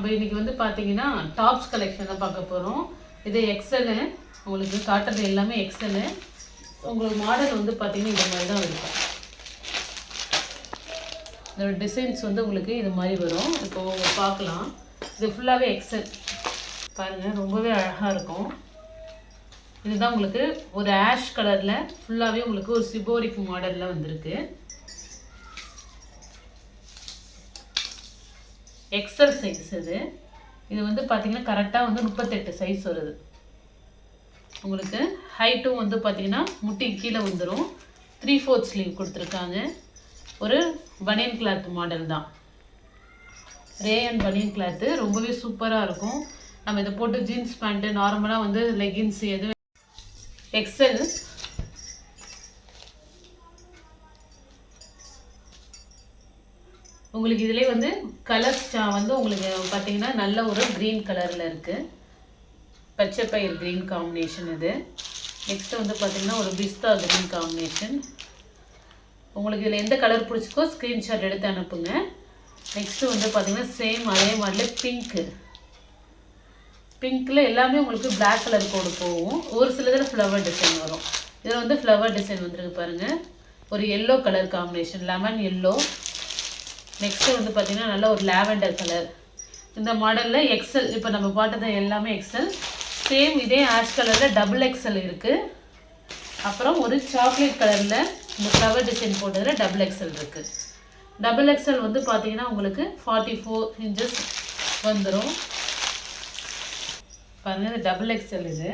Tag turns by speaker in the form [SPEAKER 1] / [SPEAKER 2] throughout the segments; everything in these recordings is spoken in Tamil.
[SPEAKER 1] நம்ம இன்னைக்கு வந்து பார்த்தீங்கன்னா டாப்ஸ் கலெக்ஷன் தான் பார்க்க போகிறோம். இது எக்ஸலு, உங்களுக்கு காட்டுறது எல்லாமே எக்ஸலு. உங்களுக்கு மாடல் வந்து பார்த்தீங்கன்னா இந்த மாதிரி தான் இருக்கும். இதோட டிசைன்ஸ் வந்து உங்களுக்கு இது மாதிரி வரும். இப்போ பார்க்கலாம். இது ஃபுல்லாகவே எக்ஸல் பாருங்கள், ரொம்பவே அழகாக இருக்கும். இதுதான் உங்களுக்கு ஒரு ஆஷ் கலரில் ஃபுல்லாகவே உங்களுக்கு ஒரு சிபோரிக் மாடலில் வந்திருக்கு. எக்ஸல் சைஸ் இது வந்து பார்த்தீங்கன்னா கரெக்டாக வந்து 38 சைஸ் வருது. உங்களுக்கு ஹைட்டும் வந்து பார்த்தீங்கன்னா முட்டி கீழே வந்துடும். 3/4 ஸ்லீவ் கொடுத்துருக்காங்க. ஒரு பனியன் கிளாத் மாடல் தான், ரேயன் பனியன் கிளாத்து. ரொம்பவே சூப்பராக இருக்கும். நம்ம இதை போட்டு ஜீன்ஸ் பேண்ட்டு, நார்மலாக வந்து லெகின்ஸ் எது. எக்ஸல் உங்களுக்கு இதிலே வந்து கலர்ஸ் வந்து உங்களுக்கு பார்த்தீங்கன்னா நல்ல ஒரு க்ரீன் கலரில் இருக்குது. பச்சை பயிர் க்ரீன் காம்பினேஷன் இது. நெக்ஸ்ட்டு வந்து பார்த்திங்கன்னா ஒரு பிஸ்தா க்ரீன் காம்பினேஷன். உங்களுக்கு இதில் எந்த கலர் பிடிச்சிக்கோ ஸ்க்ரீன்ஷாட் எடுத்து அனுப்புங்க. நெக்ஸ்ட்டு வந்து பார்த்திங்கன்னா சேம் அதே மாதிரில பிங்க்கில் எல்லாமே உங்களுக்கு பிளாக் கலர் கோடு போகும். ஒரு சிலதில் ஃப்ளவர் டிசைன் வரும். இதில் வந்து ஃப்ளவர் டிசைன் வந்துருக்கு பாருங்கள். ஒரு yellow colour combination, lemon yellow. Next வந்து பார்த்திங்கன்னா நல்ல ஒரு லாவெண்டர் கலர். இந்த மாடலில் எக்ஸல், இப்போ நம்ம பார்த்தது எல்லாமே எக்ஸல். சேம் இதே ஆஷ் கலரில் டபுள் எக்ஸல் இருக்குது. அப்புறம் ஒரு சாக்லேட் கலரில் இந்த ஃப்ளவர் டிசைன் போட்டதில் டபுள் எக்ஸல் இருக்குது. டபுள் எக்ஸல் வந்து பார்த்திங்கன்னா உங்களுக்கு 44 இன்ச்சஸ் வந்துடும். பாருங்கள், இது டபுள் எக்ஸல். இது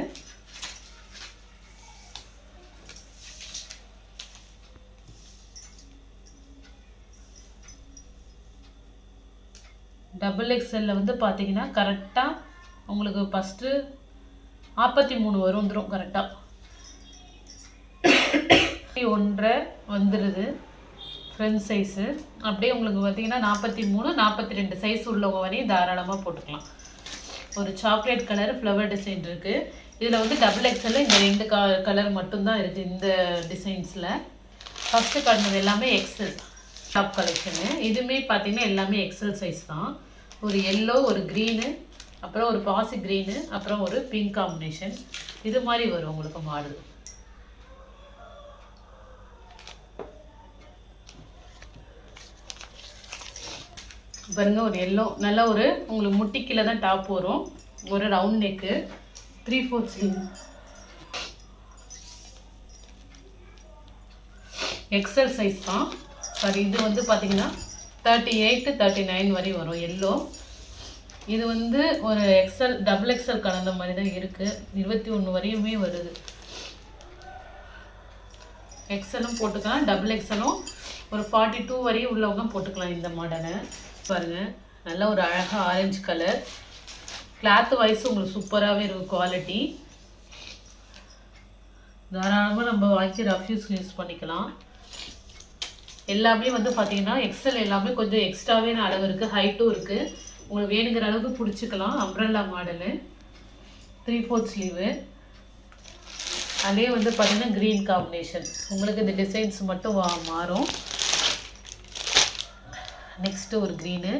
[SPEAKER 1] டபுள் எக்ஸலில் வந்து பார்த்தீங்கன்னா கரெக்டாக உங்களுக்கு ஃபஸ்ட்டு 43 வந்துடும். கரெக்டாக 1.5 வந்துடுது ஃப்ரண்ட் சைஸு. அப்படியே உங்களுக்கு பார்த்தீங்கன்னா 43, 42 சைஸ் உள்ளவங்க வரையும் தாராளமாக போட்டுக்கலாம். ஒரு சாக்லேட் கலர் ஃப்ளவர் டிசைன் இருக்குது. இதில் வந்து டபுள் எக்ஸலில் இந்த 2 கலர் மட்டும்தான் இருக்குது இந்த டிசைன்ஸில். ஃபஸ்ட்டு காட்டினது எல்லாமே எக்ஸல் டாப் கலெக்ஷனு. இதுவுமே பார்த்தீங்கன்னா எல்லாமே எக்ஸல் சைஸ் தான். ஒரு எல்லோ, ஒரு க்ரீனு, அப்புறம் ஒரு பாசி க்ரீனு, அப்புறம் ஒரு பிங்க் காம்பினேஷன். இது மாதிரி வரும் உங்களுக்கு மாடல். பாருங்க, ஒரு எல்லோ நல்ல ஒரு உங்களுக்கு முட்டிக்கீழே தான் டாப் வரும். ஒரு round neck, 3/4 sleeve. XL size தான். சாரி, இது வந்து பார்த்தீங்கன்னா 38, 39 வரை வரும் எல்லோ. இது வந்து ஒரு எக்ஸல் டபுள் எக்ஸல் கலந்த மாதிரி தான் இருக்குது. 21 வரையுமே வருது. எக்ஸலும் போட்டுக்கலாம், டபுள் எக்ஸலும் ஒரு 42 வரையும் உள்ளவங்க போட்டுக்கலாம் இந்த மாடலை. பாருங்கள், நல்ல ஒரு அழகாக ஆரஞ்சு கலர். கிளாத் வைஸ் உங்களுக்கு சூப்பராகவே இருக்கும். குவாலிட்டி தாராளமாக நம்ம வாங்கி ரஃப்யூஸ் யூஸ் பண்ணிக்கலாம். எல்லாமே வந்து பார்த்தீங்கன்னா எக்ஸல் எல்லாமே கொஞ்சம் எக்ஸ்ட்ராவே அளவு இருக்குது, ஹைட்டும் இருக்குது. உங்களுக்கு வேணுங்கிற அளவுக்கு பிடிச்சிக்கலாம். Umbrella model, 3/4 sleeve. அதே வந்து பார்த்தீங்கன்னா க்ரீன் காம்பினேஷன். உங்களுக்கு இந்த டிசைன்ஸ் மட்டும் மாறும். நெக்ஸ்ட்டு ஒரு க்ரீனு.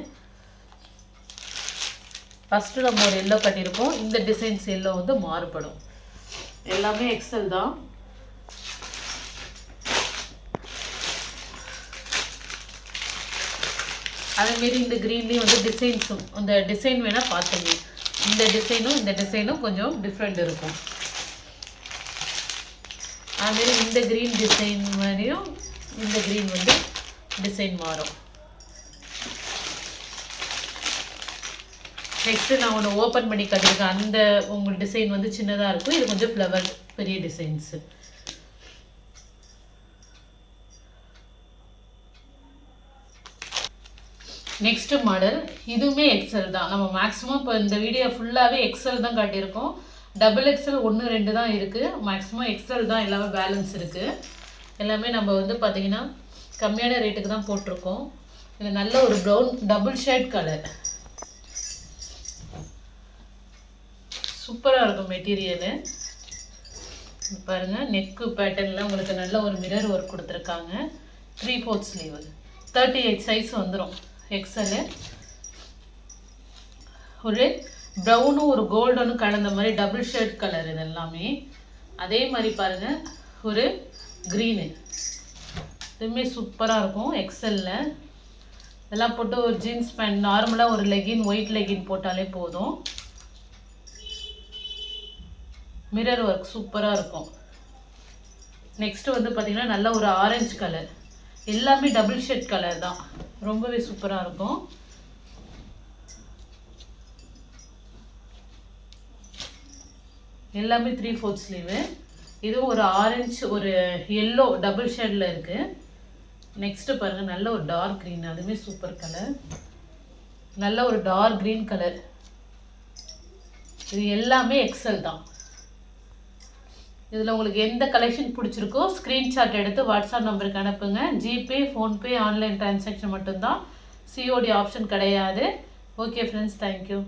[SPEAKER 1] ஃபஸ்ட்டு நம்ம ஒரு எல்லோ கட்டியிருப்போம். இந்த டிசைன்ஸ் எல்லோ வந்து மாறுபடும். எல்லாமே எக்ஸல் தான். அதேமாரி இந்த க்ரீன்லேயும் வந்து டிசைன்ஸும், இந்த டிசைன் வேணால் பார்த்துங்க. இந்த டிசைனும் கொஞ்சம் டிஃப்ரெண்ட் இருக்கும். அதுமாரி இந்த க்ரீன் டிசைன் மாதிரியும் இந்த க்ரீன் வந்து டிசைன் மாறும். நெக்ஸ்ட்டு நான் ஒன்று ஓப்பன் பண்ணி கட்டியிருக்கேன். அந்த உங்கள் டிசைன் வந்து சின்னதாக இருக்கும். இது கொஞ்சம் ஃப்ளவர் பெரிய டிசைன்ஸு. நெக்ஸ்ட்டு மாடல், இதுவுமே எக்ஸல் தான். நம்ம மேக்ஸிமம் இப்போ இந்த வீடியோ ஃபுல்லாகவே எக்ஸல் தான் காட்டியிருக்கோம். டபுள் எக்ஸல் 1, 2 தான் இருக்குது. மேக்ஸிமம் எக்ஸல் தான் எல்லாமே பேலன்ஸ் இருக்குது. எல்லாமே நம்ம வந்து பார்த்திங்கன்னா கம்மியான ரேட்டுக்கு தான் போட்டிருக்கோம். இது நல்ல ஒரு ப்ரௌன் டபுள் ஷேட் கலர். சூப்பராக இருக்கும் மெட்டீரியலு. பாருங்கள், நெக்கு பேட்டர்னில் உங்களுக்கு நல்ல ஒரு மிரர் ஒர்க் கொடுத்துருக்காங்க. 3/4 ஸ்லீவ், 38 சைஸ் வந்துடும் எக்ஸலு. ஒரு ப்ரௌனும் ஒரு கோல்டனும் கலந்த மாதிரி டபுள் ஷேட் கலர் இது எல்லாமே. அதே மாதிரி பாருங்கள் ஒரு க்ரீனு, இதுவுமே சூப்பராக இருக்கும் எக்ஸலில். இதெல்லாம் போட்டு ஒரு ஜீன்ஸ் பேண்ட் நார்மலாக ஒரு லெகின் ஒயிட் லெகின் போட்டாலே போதும். மிரர் ஒர்க் சூப்பராக இருக்கும். நெக்ஸ்ட் வந்து பார்த்திங்கன்னா நல்ல ஒரு ஆரஞ்சு கலர், எல்லாமே டபுள் ஷேட் கலர் தான், ரொம்பவே சூப்பராக இருக்கும். எல்லாமே 3/4 ஸ்லீவு. இதுவும் ஒரு ஆரஞ்சு ஒரு எல்லோ டபுள் ஷேடில் இருக்குது. நெக்ஸ்ட்டு பாருங்கள் நல்ல ஒரு டார்க் க்ரீன், அதுவுமே சூப்பர் கலர். நல்ல ஒரு டார்க் க்ரீன் கலர். இது எல்லாமே எக்ஸல் தான். இதில் உங்களுக்கு எந்த கலெக்ஷன் பிடிச்சிருக்கோ ஸ்க்ரீன்ஷாட் எடுத்து வாட்ஸ்அப் நம்பருக்கு அனுப்புங்க. ஜிபே, ஃபோன்பே, ஆன்லைன் டிரான்சாக்ஷன் மட்டும்தான், சிஓடி ஆப்ஷன் கிடையாது. Okay friends, thank you.